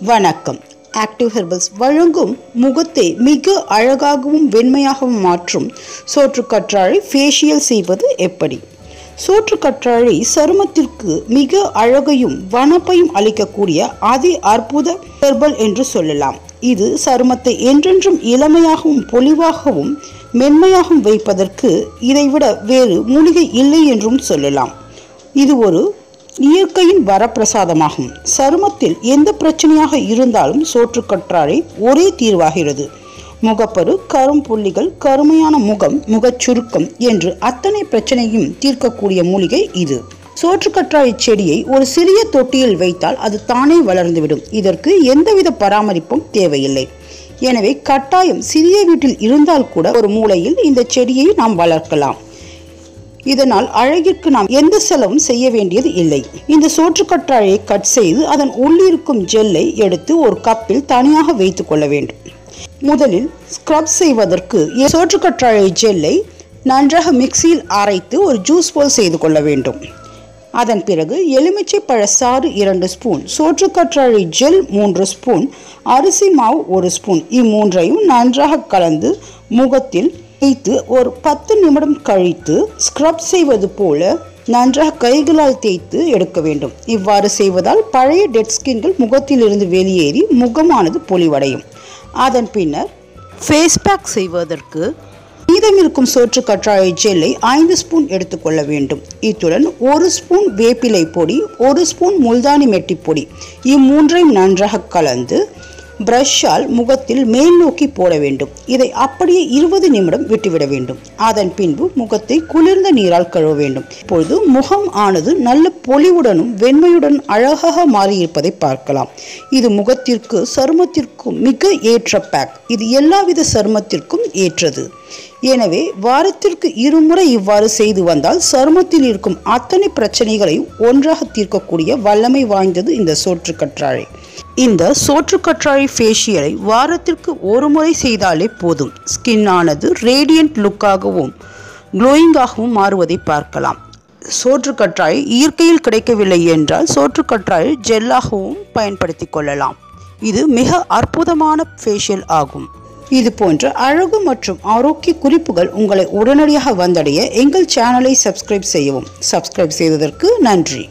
வணக்கம். Active herbals வழங்கும் முகத்தை மிக அழகாகவும் வெண்மையாகவும் மாற்றும் சோற்றுக்கற்றாழை ஃபேஷியல் செய்வது எப்படி? சோற்றுக்கற்றாழை சருமத்திற்கு மிக அழகையும் வனப்பையும் அளிக்கக்கூடிய அதி அற்புத ஹெர்பல் என்று சொல்லலாம். இது சருமத்தை என்றென்றும் இளமையாகவும் பொலிவாகவும் மென்மையாகவும் வைப்பதற்கு இதைவிட வேறு மூலிகை இல்லை என்றும் சொல்லலாம். இது ஒரு இயற்கையின் வரப்பிரசாதமாகும். சருமத்தில் எந்த பிரச்சனையாக இருந்தாலும் சோற்றுக்கற்றாழை ஒரே தீர்வாகிறது. முகப்பரு, கரும்புள்ளிகள், கருமையான முகம், முகச் சுருக்கம் என்று அத்தனை பிரச்சனையும் தீர்க்கக்கூடிய மூலிகை இது. சோற்றுக்கற்றாழை செடியை ஒரு சிறிய தொட்டியில் வைத்தால் அது தானே வளர்ந்துவிடும். இதற்கு எந்தவித பராமரிப்பும் தேவையில்லை. எனவே கட்டாயம் சிறிய வீட்டில் இருந்தால் கூட ஒரு மூலையில் இந்த செடியை நாம் வளர்க்கலாம். இதனால் அழகிற்கு நாம் எந்த செலவும் செய்ய வேண்டியது இல்லை. இந்த சோற்றுக்கற்றாழையை கட் செய்து அதன் உள்ளிருக்கும் ஜெல்லை எடுத்து ஒரு கப்பில் தனியாக வைத்துக் கொள்ள வேண்டும். முதலில் ஸ்க்ரப் செய்வதற்கு சோற்றுக்கற்றாழை ஜெல்லை நன்றாக மிக்சியில் அரைத்து ஒரு ஜூஸ் போல் செய்து கொள்ள வேண்டும். அதன் பிறகு எலுமிச்சை பழ சாறு 2 ஸ்பூன், சோற்றுக்கற்றாழை ஜெல் 3 ஸ்பூன், அரிசி மாவு 1 ஸ்பூன், இம்மூன்றையும் நன்றாக கலந்து முகத்தில் தேய்த்து ஒரு 10 நிமிடம் கழித்து ஸ்க்ரப் செய்வது போல நன்றாக கைகளால் தேய்த்து எடுக்க வேண்டும். இவ்வாறு செய்வதால் பழைய டெட் ஸ்கின்கள் முகத்தில் இருந்து வெளியேறி முகமானது பொலிவடையும். அதன் பின்னர் ஃபேஸ் பேக் செய்வதற்கு மீதமிருக்கும் சோற்றுக்கற்றாழை ஜெல்லை 5 ஸ்பூன் எடுத்துக்கொள்ள வேண்டும். இத்துடன் 1 ஸ்பூன் வேப்பிலை பொடி, 1 ஸ்பூன் முல்தானி மெட்டி பொடி, இம்மூன்றையும் நன்றாக கலந்து பிரஷால் முகத்தில் மேல் நோக்கி போட வேண்டும். இதை அப்படியே 20 நிமிடம் விட்டுவிட வேண்டும். அதன் பின்பு முகத்தை குளிர்ந்த நீரால் கழுவ வேண்டும். இப்பொழுது முகம் ஆனது நல்ல பொலிவுடனும் வெண்மையுடன் அழகாக மாறியிருப்பதை பார்க்கலாம். இது முகத்திற்கு சருமத்திற்கும் மிக ஏற்ற பேக். இது எல்லாவித சருமத்திற்கும் ஏற்றது. எனவே வாரத்திற்கு 2 முறை இவ்வாறு செய்து வந்தால் சருமத்தில் இருக்கும் அத்தனை பிரச்சனைகளையும் ஒன்றாக தீர்க்கக்கூடிய வல்லமை வாய்ந்தது இந்த சோற்றுக்கற்றாழை. இந்த சோற்றுக்கற்றாழை ஃபேஷியலை வாரத்திற்கு 1 முறை செய்தாலே போதும். ஸ்கின் ஆனது ரேடியன்ட் லுக்காகவும் க்ளோயிங்காகவும் மாறுவதை பார்க்கலாம். சோற்றுக்கற்றாழை இயற்கையில் கிடைக்கவில்லை என்றால் சோற்றுக்கற்றாழை ஜெல்லாகவும் பயன்படுத்தி கொள்ளலாம். இது மிக அற்புதமான ஃபேஷியல் ஆகும். இது போன்ற அழகு மற்றும் ஆரோக்கிய குறிப்புகள் உங்களை உடனடியாக வந்தடைய எங்கள் சேனலை சப்ஸ்கிரைப் செய்யவும். சப்ஸ்கிரைப் செய்ததற்கு நன்றி.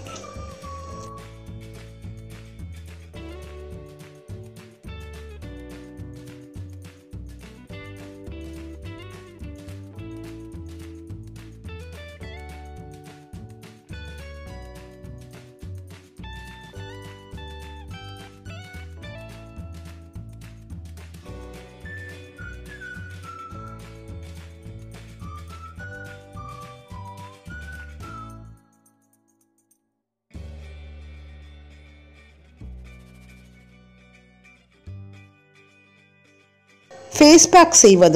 ஃபேஸ் பேக் செய்வதற்கு